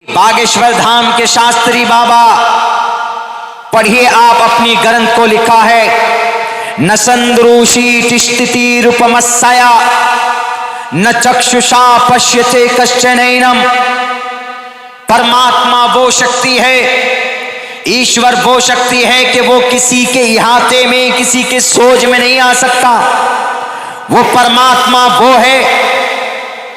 बागेश्वर धाम के शास्त्री बाबा, पढ़िए आप अपनी ग्रंथ को लिखा है, न संद्रूषी तिष्ठिति रूपमस्या न चक्षुषा पश्यते कश्चनैनम। परमात्मा वो शक्ति है, ईश्वर वो शक्ति है कि वो किसी के इहाते में, किसी के सोच में नहीं आ सकता। वो परमात्मा वो है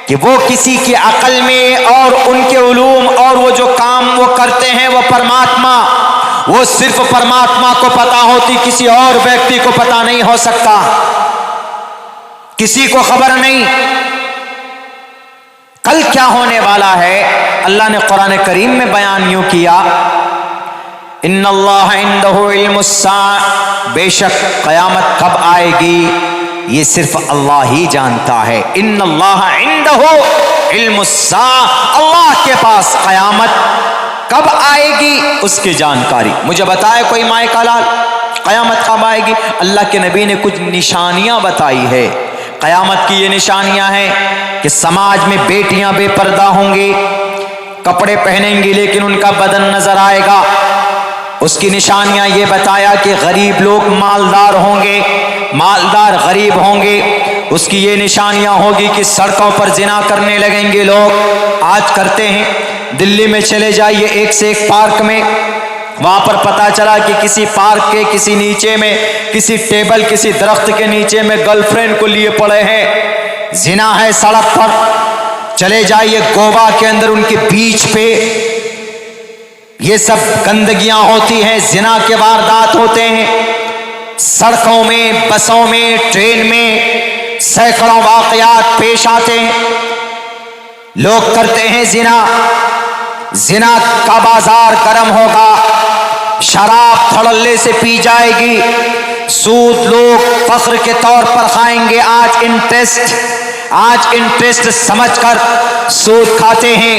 कि वो किसी की अकल में और उनके उलूम और वो जो काम वो करते हैं वो परमात्मा, वो सिर्फ परमात्मा को पता होती, किसी और व्यक्ति को पता नहीं हो सकता, किसी को खबर नहीं। कल क्या होने वाला है अल्लाह ने कुरान करीम में बयान यूं किया, इन्नल्लाह इंदहु इल्मुस्सा, बेशक कयामत कब आएगी ये सिर्फ अल्लाह ही जानता है। इन्नल्लाह इंदहु इल्मुस्सा, अल्लाह के पास कयामत कब आएगी उसकी जानकारी। मुझे बताए कोई माए का लाल कयामत कब आएगी? अल्लाह के नबी ने कुछ निशानियां बताई है कयामत की। ये निशानियां हैं कि समाज में बेटियां बेपर्दा होंगी, कपड़े पहनेंगी लेकिन उनका बदन नजर आएगा। उसकी निशानियां ये बताया कि गरीब लोग मालदार होंगे, मालदार गरीब होंगे। उसकी ये निशानियां होगी कि सड़कों पर जिना करने लगेंगे लोग, आज करते हैं। दिल्ली में चले जाइए एक से एक पार्क में, वहां पर पता चला कि किसी पार्क के किसी नीचे में, किसी टेबल, किसी दरख्त के नीचे में गर्लफ्रेंड को लिए पड़े हैं, जिना है सड़क पर। चले जाइए गोवा के अंदर उनके बीच पे ये सब गंदगियां होती हैं, जिना के वारदात होते हैं। सड़कों में, बसों में, ट्रेन में सैकड़ों वाकयात पेश आते हैं, लोग करते हैं जिना। जिना का बाजार गर्म होगा, शराब धड़ल्ले से पी जाएगी, सूद लोग फख्र के तौर पर खाएंगे। आज इंटरेस्ट समझकर सूद खाते हैं।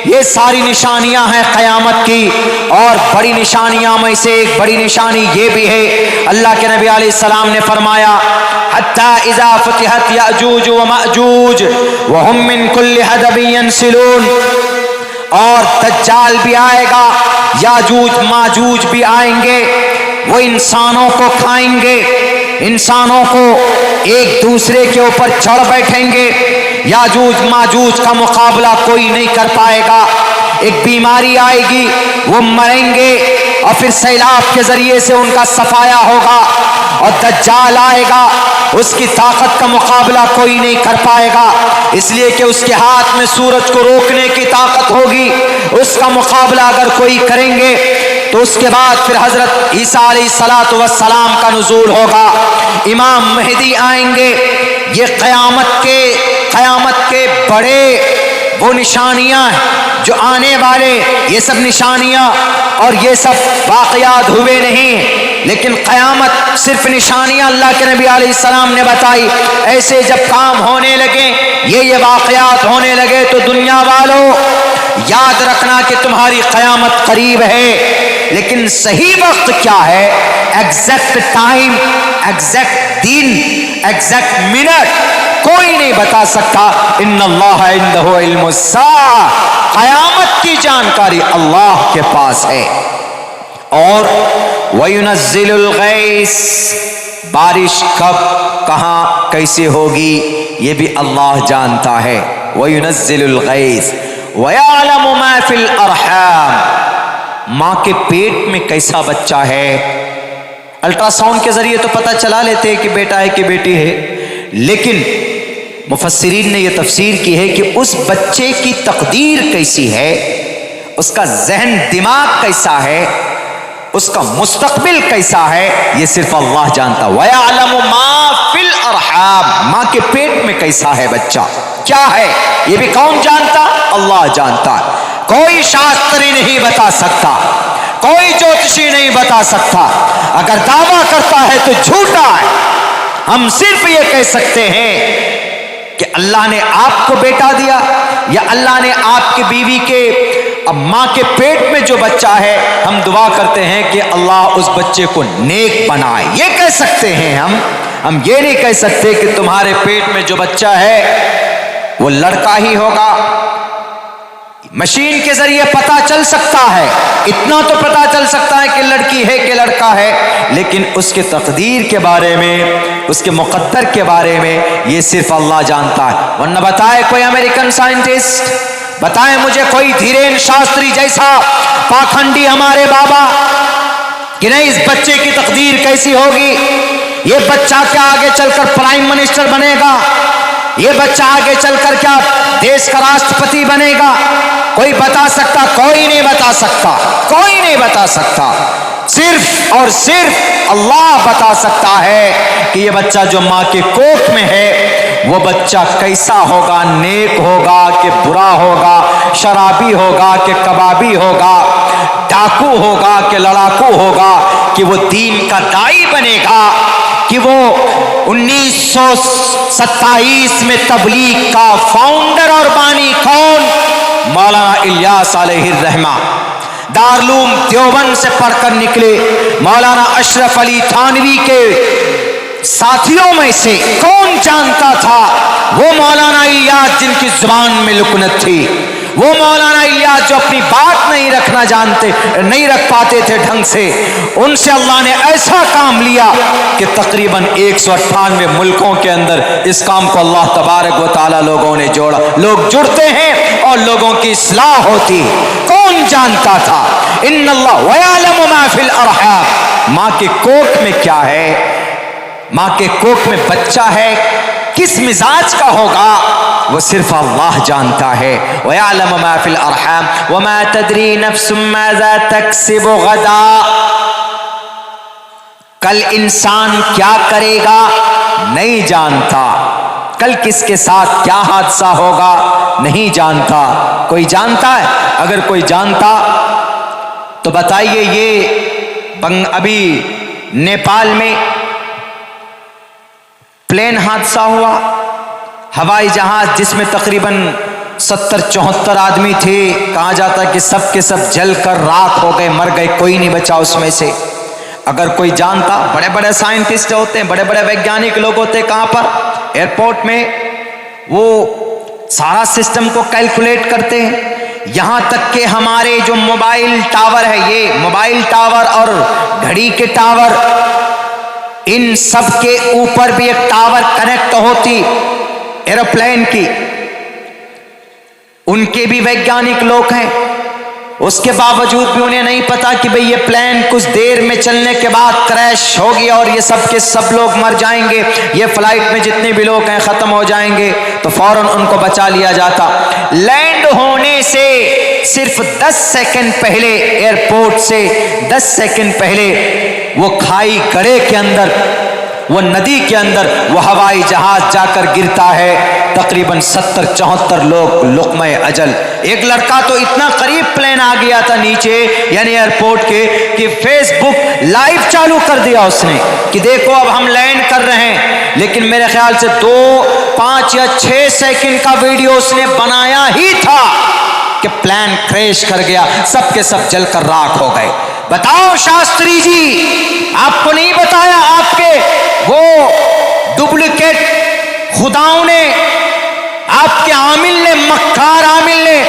ये सारी निशानियां हैं क़यामत की। और बड़ी निशानियां में से एक बड़ी निशानी ये भी है, अल्लाह के नबी अलैहिस्सलाम ने फरमाया, हत्ता इज़ा फुतिहत याजूज व माजूज व हुम मिन कुल्लि हदबिन यंसिलून। और दज्जाल भी आएगा, याजूज माजूज भी आएंगे, वो इंसानों को खाएंगे, इंसानों को एक दूसरे के ऊपर चढ़ बैठेंगे। याजूज माजूज का मुकाबला कोई नहीं कर पाएगा। एक बीमारी आएगी, वो मरेंगे और फिर सैलाब के जरिए से उनका सफाया होगा। और दज्जाल आएगा, उसकी ताकत का मुकाबला कोई नहीं कर पाएगा, इसलिए कि उसके हाथ में सूरज को रोकने की ताकत होगी। उसका मुकाबला अगर कोई करेंगे तो उसके बाद फिर हजरत ईसा अलैहिस्सलातु वस्सलाम का नुज़ूल होगा, इमाम महदी आएंगे। ये क़यामत के बड़े वो निशानियां हैं जो आने वाले, ये सब निशानियां और ये सब वाक़यात हुए नहीं, लेकिन क़यामत सिर्फ निशानियां अल्लाह के नबी अलैहिस्सलाम ने बताई। ऐसे जब काम होने लगे, ये वाक़यात होने लगे, तो दुनिया वालों याद रखना कि तुम्हारी क़यामत करीब है। लेकिन सही वक्त क्या है, एग्जैक्ट टाइम, एग्जैक्ट दिन, एग्जैक्ट मिनट कोई नहीं बता सकता। इन्नल्लाह इंदहु इल्मुस्सा, क़यामत की जानकारी अल्लाह के पास है। और वयुनज़्ज़िलुल गैस, बारिश कब, कहां, कैसे होगी ये भी अल्लाह जानता है। वयुनज़्ज़िलुल गैस वयअलमु मा फिल अरहाम, मां के पेट में कैसा बच्चा है। अल्ट्रासाउंड के जरिए तो पता चला लेते हैं कि बेटा है कि बेटी है, लेकिन मुफस्सिरीन ने यह तफसीर की है कि उस बच्चे की तकदीर कैसी है, उसका जहन दिमाग कैसा है, उसका मुस्तकबिल कैसा है, ये सिर्फ अल्लाह जानता। वयअलमु मा फिल अरहाम, मां के पेट में कैसा है बच्चा, क्या है, ये भी कौन जानता? अल्लाह जानता। कोई शास्त्री नहीं बता सकता, कोई ज्योतिषी नहीं बता सकता। अगर दावा करता है तो झूठा है। हम सिर्फ ये कह सकते हैं कि अल्लाह ने आपको बेटा दिया, या अल्लाह ने आपकी बीवी के, अब मां के पेट में जो बच्चा है, हम दुआ करते हैं कि अल्लाह उस बच्चे को नेक बनाए, ये कह सकते हैं हम ये नहीं कह सकते कि तुम्हारे पेट में जो बच्चा है वो लड़का ही होगा। मशीन के जरिए पता चल सकता है, इतना तो पता चल सकता है कि लड़की है कि लड़का है, लेकिन उसके तकदीर के बारे में, उसके मुकद्दर के बारे में ये सिर्फ अल्लाह जानता है। वरना बताए कोई अमेरिकन साइंटिस्ट, बताए मुझे कोई धीरेन शास्त्री जैसा पाखंडी हमारे बाबा कि नहीं इस बच्चे की तकदीर कैसी होगी, ये बच्चा क्या आगे चलकर प्राइम मिनिस्टर बनेगा, ये बच्चा आगे चलकर क्या देश का राष्ट्रपति बनेगा, कोई बता सकता? कोई नहीं बता सकता, कोई नहीं बता सकता। सिर्फ और सिर्फ अल्लाह बता सकता है कि ये बच्चा जो माँ के कोख में है वो बच्चा कैसा होगा, नेक होगा कि बुरा होगा, शराबी होगा कि कबाबी होगा, डाकू होगा कि लड़ाकू होगा, कि वो दीन का दाई बनेगा, कि वो 1927 में तबलीग का फाउंडर और बानी कौन? मौलाना इलियास अलैहिर्रहमा दारुल देवबंद से पढ़कर निकले। मौलाना अशरफ अली थानवी के साथियों में से कौन जानता था वो मौलाना इलियास जिनकी जुबान में लुकनत थी, वो मौलाना इलियास जो अपनी बात नहीं रखना जानते, नहीं रख पाते थे ढंग से, उनसे अल्लाह ने ऐसा काम लिया कि तकरीबन 198 मुल्कों के अंदर इस काम को अल्लाह तबारक व तआला लोगों ने जोड़ा। लोग जुड़ते हैं और लोगों की इस्लाह होती है। कौन जानता था? इन्नल्लाह व यअलमु मा फिल अरहाम, माँ के कोख में क्या है, माँ के कोख में बच्चा है किस मिजाज का होगा वो सिर्फ अल्लाह जानता है। व यअलमु मा फिल अरहाम व मा तदरी नफ्सुम माज़ा तक्सिबु गदा, कल इंसान क्या करेगा नहीं जानता, कल किसके साथ क्या हादसा होगा नहीं जानता। कोई जानता है? अगर कोई जानता तो बताइए। ये अभी नेपाल में प्लेन हादसा हुआ, हवाई जहाज जिसमें तकरीबन 70-74 आदमी थे, कहा जाता है कि सब के सब जलकर राख हो गए, मर गए, कोई नहीं बचा उसमें से। अगर कोई जानता, बड़े बड़े साइंटिस्ट होते हैं, बड़े बड़े वैज्ञानिक लोग होते हैं, कहाँ पर? एयरपोर्ट में वो सारा सिस्टम को कैलकुलेट करते हैं। यहाँ तक कि हमारे जो मोबाइल टावर है, ये मोबाइल टावर और घड़ी के टावर, इन सब के ऊपर भी एक टावर कनेक्ट होती एरोप्लेन की, उनके भी वैज्ञानिक लोग हैं। उसके बावजूद भी उन्हें नहीं पता कि भाई ये प्लेन कुछ देर में चलने के बाद क्रैश होगी और ये सब के सब लोग मर जाएंगे, ये फ्लाइट में जितने भी लोग हैं ख़त्म हो जाएंगे, तो फौरन उनको बचा लिया जाता। लैंड होने से सिर्फ 10 सेकंड पहले, एयरपोर्ट से 10 सेकंड पहले वो खाई गड्ढे के अंदर, वो नदी के अंदर वो हवाई जहाज जाकर गिरता है। तकरीबन 70-74 लोग लुक़्मे अजल। एक लड़का तो इतना करीब प्लेन आ गया था नीचे, यानी एयरपोर्ट के, कि फेसबुक लाइव चालू कर दिया उसने कि देखो अब हम लैंड कर रहे हैं। लेकिन मेरे ख्याल से 2, 5 या 6 सेकंड का वीडियो उसने बनाया ही था कि प्लेन क्रैश कर गया, सब के सब जलकर राख हो गए। बताओ शास्त्री जी, आपको नहीं बताया आपके वो डुप्लीकेट खुदाओं ने, आपके आमिल ने, मक्कार आमिल ने,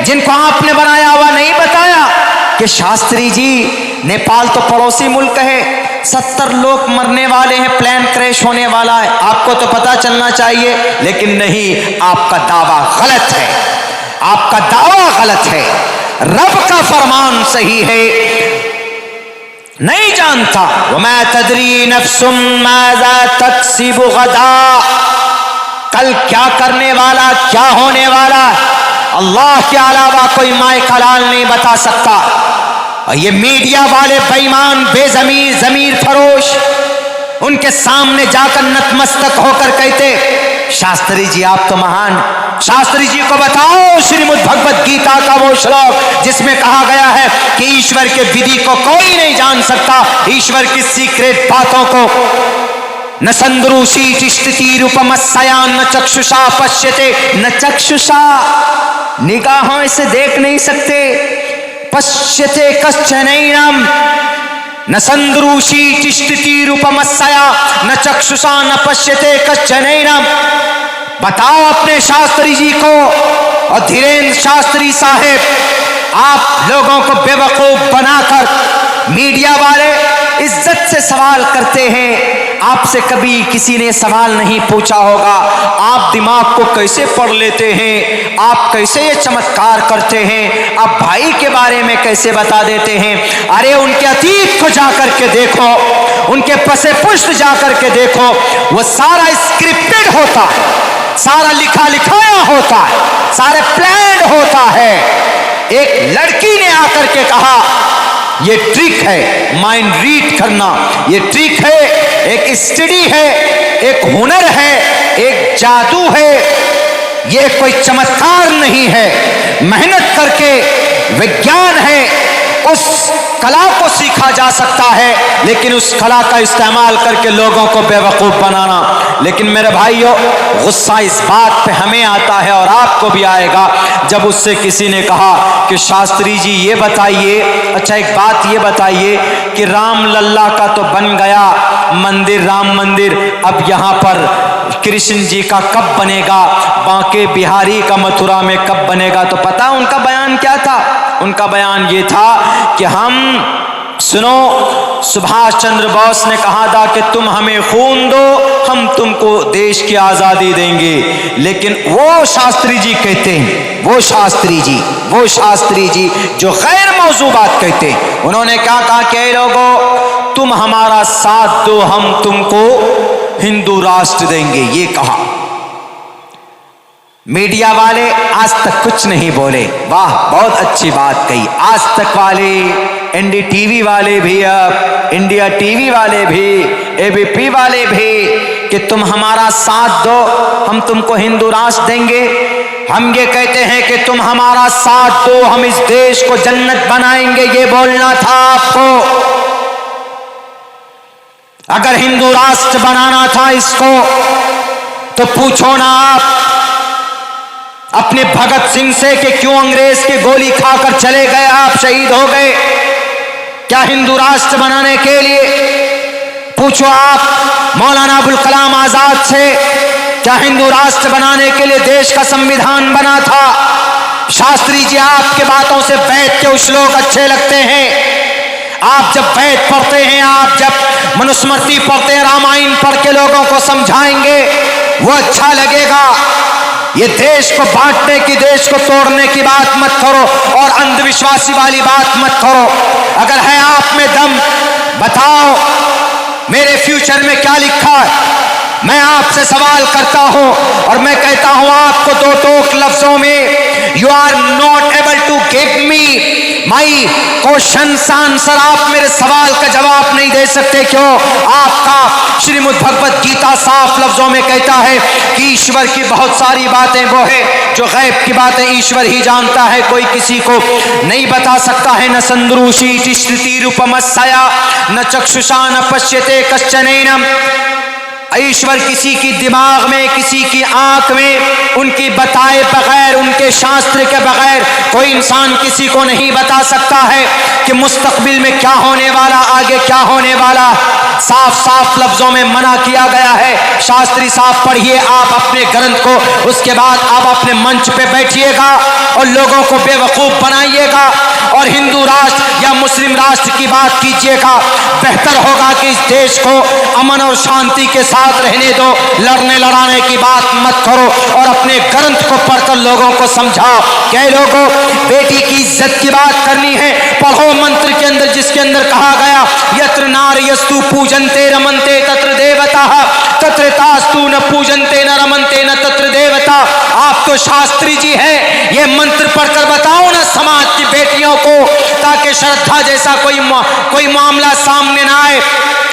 जिनको आपने बनाया हुआ नहीं बताया कि शास्त्री जी नेपाल तो पड़ोसी मुल्क है, 70 लोग मरने वाले हैं, प्लेन क्रैश होने वाला है, आपको तो पता चलना चाहिए। लेकिन नहीं, आपका दावा गलत है, आपका दावा गलत है। रब का फरमान सही है, नहीं जानता। वमा तदरी नफ्सुम माज़ा तक्सिबु गदा, कल क्या करने वाला, क्या होने वाला, अल्लाह के अलावा कोई माए कलाल नहीं बता सकता। और ये मीडिया वाले बेईमान, बेजमीर, जमीर फरोश, उनके सामने जाकर नतमस्तक होकर कहते, शास्त्री जी आप तो महान, शास्त्री जी को बताओ श्रीमद् भगवत गीता का वो श्लोक जिसमें कहा गया है कि ईश्वर के विधि को कोई नहीं जान सकता, ईश्वर की सीक्रेट बातों को। न संद्रूषी तिष्ठति रूपमस्या न चक्षुषा पश्यते, न चक्षुषा निगाहों से देख नहीं सकते, पश्यते कश्चनैनम, न संद्रूषी तिष्ठति रूपमस्या न चक्षुषा न पश्यते कश्चनैनम। बताओ अपने शास्त्री जी को और धीरेन्द्र शास्त्री साहेब, आप लोगों को बेवकूफ बनाकर मीडिया वाले इज्जत से सवाल करते हैं। आपसे कभी किसी ने सवाल नहीं पूछा होगा, आप दिमाग को कैसे पढ़ लेते हैं, आप कैसे ये चमत्कार करते हैं, आप भाई के बारे में कैसे बता देते हैं। अरे उनके अतीत को जाकर के देखो, उनके पसे पुष्ट जाकर के देखो, वो सारा स्क्रिप्टेड होता है, सारा लिखा लिखाया होता है, सारे प्लान होता है। एक लड़की ने आकर के कहा ये ट्रिक है, माइंड रीड करना, ये ट्रिक है, एक स्टडी है, एक हुनर है, एक जादू है, ये कोई चमत्कार नहीं है, मेहनत करके विज्ञान है, उस कला को सीखा जा सकता है, लेकिन उस कला का इस्तेमाल करके लोगों को बेवकूफ बनाना। लेकिन मेरे भाइयों, गुस्सा इस बात पे हमें आता है और आपको भी आएगा जब उससे किसी ने कहा कि शास्त्री जी ये बताइए, अच्छा एक बात ये बताइए कि राम लल्ला का तो बन गया मंदिर, राम मंदिर, अब यहाँ पर कृष्ण जी का कब बनेगा, बांके बिहारी का मथुरा में कब बनेगा? तो पता उनका बयान क्या था? उनका बयान ये था कि हम, सुनो, सुभाष चंद्र बोस ने कहा था कि तुम हमें खून दो, हम तुमको देश की आज़ादी देंगे। लेकिन वो शास्त्री जी कहते हैं, वो शास्त्री जी जो गैर मौजू बात कहते हैं, उन्होंने क्या कहा कि लोगों तुम हमारा साथ दो, हम तुमको हिंदू राष्ट्र देंगे, ये कहा। मीडिया वाले आज तक कुछ नहीं बोले, वाह बहुत अच्छी बात कही। आज तक वाले, एनडीटीवी वाले भी, अब इंडिया टीवी वाले भी, एबीपी वाले भी, कि तुम हमारा साथ दो, हम तुमको हिंदू राष्ट्र देंगे। हम ये कहते हैं कि तुम हमारा साथ दो, हम इस देश को जन्नत बनाएंगे, ये बोलना था आपको। अगर हिंदू राष्ट्र बनाना था इसको, तो पूछो ना आप अपने भगत सिंह से कि क्यों अंग्रेज की गोली खाकर चले गए, आप शहीद हो गए क्या हिंदू राष्ट्र बनाने के लिए? पूछो आप मौलाना अबुल कलाम आजाद से, क्या हिंदू राष्ट्र बनाने के लिए देश का संविधान बना था? शास्त्री जी आपके बातों से वैद के श्लोक अच्छे लगते हैं, आप जब वैद पढ़ते हैं, आप जब मनुस्मृति पढ़ते हैं, रामायण पढ़ के लोगों को समझाएंगे, वो अच्छा लगेगा। ये देश को बांटने की, देश को तोड़ने की बात मत करो और अंधविश्वासी वाली बात मत करो। अगर है आप में दम, बताओ मेरे फ्यूचर में क्या लिखा है। मैं आपसे सवाल करता हूं और मैं कहता हूं आपको दो टोक लफ्जों में, you are not able to give me my question answer. आप मेरे सवाल का जवाब नहीं दे सकते, क्यों? आपका श्रीमद् भगवत गीता साफ लफ्जों में कहता है कि ईश्वर की बहुत सारी बातें वो है जो गैब की बातें ईश्वर ही जानता है, कोई किसी को नहीं बता सकता है। न संदृशी श्रुति रूपमस्या न चक्षुषा न पश्यते कश्चनैनम। ईश्वर किसी की दिमाग में, किसी की आंख में, उनकी बताए बगैर, उनके शास्त्र के बगैर कोई इंसान किसी को नहीं बता सकता है कि मुस्तकबिल में क्या होने वाला, आगे क्या होने वाला। साफ साफ लफ्जों में मना किया गया है। शास्त्री साहब पढ़िए आप अपने ग्रंथ को, उसके बाद आप अपने मंच पे बैठिएगा और लोगों को बेवकूफ बनाइएगा और हिंदू राष्ट्र या मुस्लिम राष्ट्र की बात कीजिएगा। बेहतर होगा कि इस देश को अमन और शांति के साथ रहने दो, लड़ने लड़ाने की बात मत करो और अपने ग्रंथ को पढ़कर लोगों को समझाओ। क्या लोगों, बेटी की इज्जत की बात करनी है, पढ़ो मंत्र के अंदर, जिसके अंदर कहा गया यत्र नार्यस्तु पूजन्ते रमन्ते तत्र देवता तत्र तास्तु न पूजन्ते न रमन्ते न तत्र देवता। आप तो शास्त्री जी हैं, ये मंत्र पढ़कर बताओ ना समाज की बेटियों को, ताकि श्रद्धा जैसा कोई मामला सामने ना आए।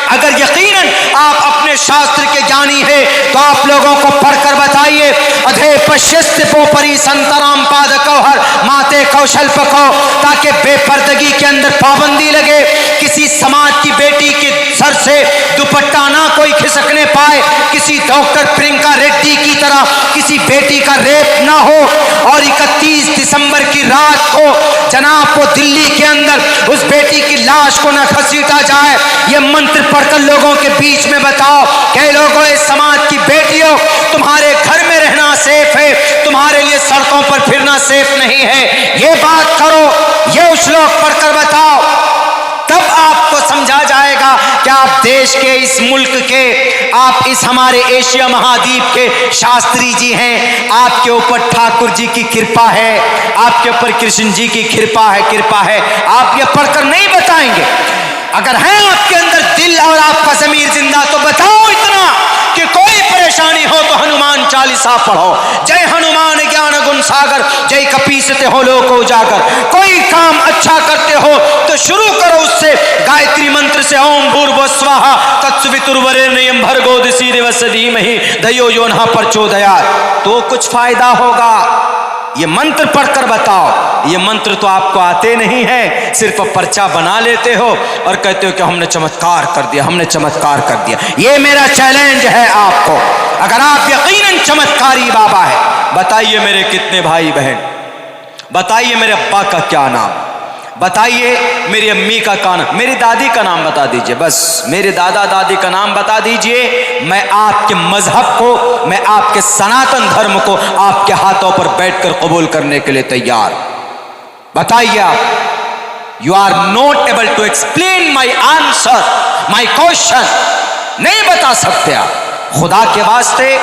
अगर यकीनन आप अपने शास्त्र के ज्ञानी है तो आप लोगों को पढ़कर बताइए। अधे पश्यस्तिपोपरि संतराम पादकौहर माते कौशल पको, ताकि बेपर्दगी के अंदर पाबंदी लगे, किसी समाज की बेटी के सर से दुपट्टा ना कोई खिसकने पाए, किसी डॉक्टर प्रियंका रेड्डी की तरह किसी बेटी का रेप ना हो और 31 दिसंबर की रात को जनाब को दिल्ली के अंदर उस बेटी की लाश को न घसीटा जाए। ये मंत्र पढ़कर लोगों के बीच में बताओ। कि लोगों, इस समाज की बेटियों, तुम्हारे घर में रहना सेफ है, तुम्हारे लिए सड़कों पर फिरना सेफ नहीं है। ये बात करो, ये श्लोक पढ़कर बताओ, तब आपको समझा जाएगा कि आप देश के, इस मुल्क के, आप इस हमारे एशिया महाद्वीप के शास्त्री जी हैं। आपके ऊपर ठाकुर जी की कृपा है, आपके ऊपर कृष्ण जी की कृपा है। आप ये पढ़कर नहीं बताएंगे। अगर है आपके अंदर दिल और आपका ज़मीर जिंदा तो बताओ इतना कि कोई परेशानी हो तो हनुमान चालीसा पढ़ो। जय हनुमान ज्ञान गुण सागर, जय कपीसते हो लोक उजागर। कोई काम अच्छा करते हो तो शुरू करो उससे, गायत्री मंत्र से, ओम भूर्भुवः स्वाहा तत्सवितुर्वरेण्यं भर्गो दिवस्य धीमहि धियो यो नः प्रचोदयात्, तो कुछ फायदा होगा। ये मंत्र पढ़कर बताओ। ये मंत्र तो आपको आते नहीं है, सिर्फ पर्चा बना लेते हो और कहते हो कि हमने चमत्कार कर दिया, हमने चमत्कार कर दिया। ये मेरा चैलेंज है आपको। अगर आप यकीनन चमत्कारी बाबा है, बताइए मेरे कितने भाई बहन, बताइए मेरे अब्बा का क्या नाम, बताइए मेरी अम्मी का नाम, मेरी दादी का नाम बता दीजिए, बस मेरे दादा दादी का नाम बता दीजिए। मैं आपके मजहब को, मैं आपके सनातन धर्म को आपके हाथों पर बैठकर कबूल करने के लिए तैयार। बताइए आप। You are not able to explain my answer, my question, नहीं बता सकते आप। खुदा के वास्ते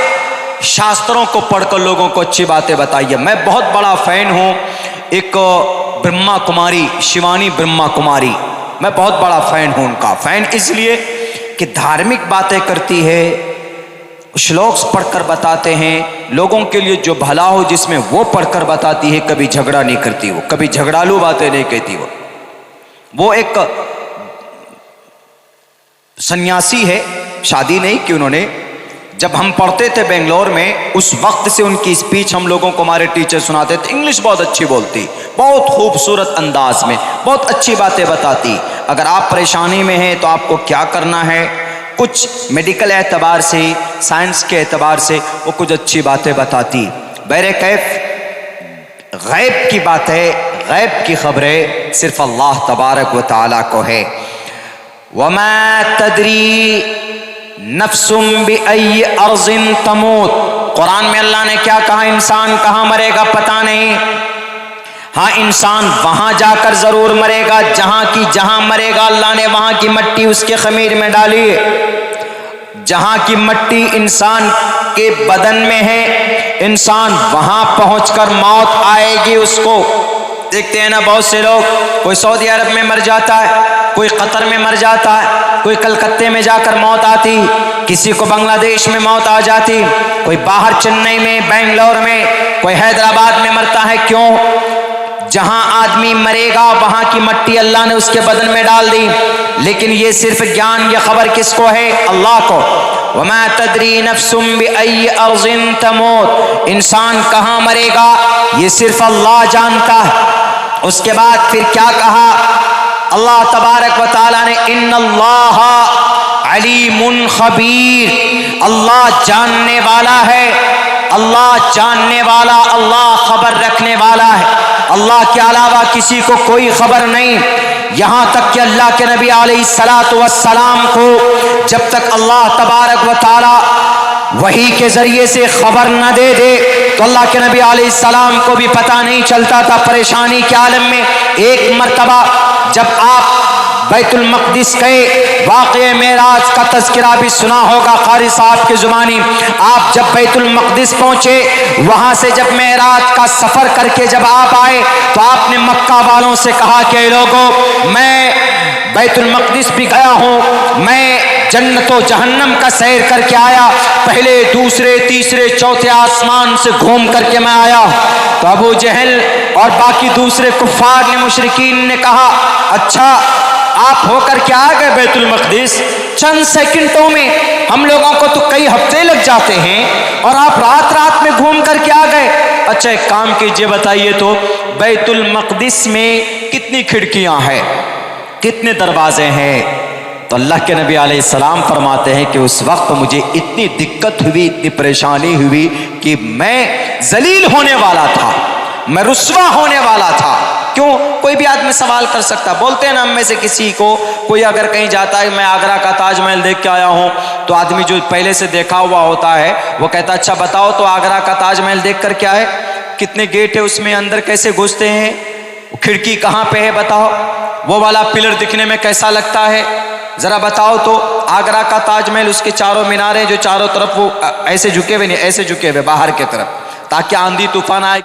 शास्त्रों को पढ़कर लोगों को अच्छी बातें बताइए। मैं बहुत बड़ा फैन हूं एक ब्रह्मा कुमारी, शिवानी ब्रह्मा कुमारी, मैं बहुत बड़ा फैन हूं उनका। फैन इसलिए कि धार्मिक बातें करती है, श्लोक्स पढ़कर बताते हैं, लोगों के लिए जो भला हो जिसमें वो पढ़कर बताती है। कभी झगड़ा नहीं करती वो, कभी झगड़ालू बातें नहीं कहती वो एक सन्यासी है, शादी नहीं की उन्होंने। जब हम पढ़ते थे बेंगलोर में, उस वक्त से उनकी स्पीच हम लोगों को हमारे टीचर सुनाते थे। इंग्लिश बहुत अच्छी बोलती, बहुत खूबसूरत अंदाज में बहुत अच्छी बातें बताती। अगर आप परेशानी में हैं तो आपको क्या करना है, कुछ मेडिकल एतबार से, साइंस के एतबार से वो कुछ अच्छी बातें बताती। बहरे कैफ गैब की बातें, गैब की खबरें सिर्फ अल्लाह तबारक व तआला को है। वमा तदरी नफ्सुम बिअय्यि अर्ज़िन तमूत, कुरान में अल्लाह ने क्या कहा, इंसान कहाँ मरेगा पता नहीं। हाँ, इंसान वहां जाकर जरूर मरेगा जहां मरेगा। अल्लाह ने वहां की मट्टी उसके खमीर में डाली है। जहां की मट्टी इंसान के बदन में है, इंसान वहां पहुंचकर मौत आएगी उसको। देखते हैं ना बहुत से लोग, कोई सऊदी अरब में मर जाता है, कोई कतर में मर जाता है, कोई कलकत्ते में जाकर मौत आती, किसी को बांग्लादेश में मौत आ जाती, कोई बाहर चेन्नई में, बेंगलोर में, कोई हैदराबाद में मरता है। क्यों? जहां आदमी मरेगा वहां की मट्टी अल्लाह ने उसके बदन में डाल दी। लेकिन ये सिर्फ ज्ञान, ये खबर किसको है? अल्लाह को। वमा तदरी नफ्सुम बिअय्यि अर्ज़िन तमूत, इंसान कहाँ मरेगा ये सिर्फ अल्लाह जानता है। उसके बाद फिर क्या कहा अल्लाह तबारक व तआला ने, इन्नल्लाह अलीमुन खबीर, अल्लाह जानने वाला है, अल्लाह जानने वाला, अल्लाह खबर रखने वाला है। अल्लाह के अलावा किसी को कोई खबर नहीं। यहाँ तक कि अल्लाह के नबी अलैहिस्सलातु वस्सलाम को जब तक अल्लाह तबारक व तआला वही के जरिए से खबर न दे दे तो अल्लाह के नबी अलैहिस्सलाम को भी पता नहीं चलता था। परेशानी के आलम में एक मर्तबा जब आप बैतुल मक़दिस गए, वाक़े मेराज का तज़किरा भी सुना होगा क़ारी साहब की ज़ुबानी। आप जब बैतुल मक़दिस पहुँचे, वहाँ से जब मेराज का सफ़र करके जब आप आए तो आपने मक्का वालों से कहा कि लोगों, मैं बैतुल मक़दिस भी गया हूँ, मैं जन्नत व जहन्नम का सैर करके आया, पहले दूसरे तीसरे चौथे आसमान से घूम करके मैं आया। तो अबू जहल और बाकी दूसरे कुफ़ार ने, मुशरिकीन ने कहा, अच्छा आप होकर क्या आ गए बैतुल मक़दिस? चंद सेकंडों में, हम लोगों को तो कई हफ्ते लग जाते हैं और आप रात रात में घूम कर क्या आ गए? अच्छा एक काम कीजिए, बताइए तो बैतुल मक़दिस में कितनी खिड़कियां हैं, कितने दरवाजे हैं? तो अल्लाह के नबी अलैहिस्सलाम फरमाते हैं कि उस वक्त मुझे इतनी दिक्कत हुई, इतनी परेशानी हुई कि मैं जलील होने वाला था, मैं रुस्वा होने वाला था। क्यों? कोई भी आदमी सवाल कर सकता। बोलते हैं ना, हम में से किसी को कोई अगर कहीं जाता है मैं आगरा का ताजमहल देख के आया हूँ, तो आदमी जो पहले से देखा हुआ होता है वो कहता अच्छा बताओ तो आगरा का ताजमहल देख कर क्या है, कितने गेट है उसमें, अंदर कैसे घुसते हैं, खिड़की कहाँ पे है बताओ, वो वाला पिलर दिखने में कैसा लगता है, जरा बताओ तो। आगरा का ताजमहल, उसके चारों मीनारे जो चारों तरफ वो ऐसे झुके हुए नहीं, ऐसे झुके हुए बाहर की तरफ, ताकि आंधी तूफान आए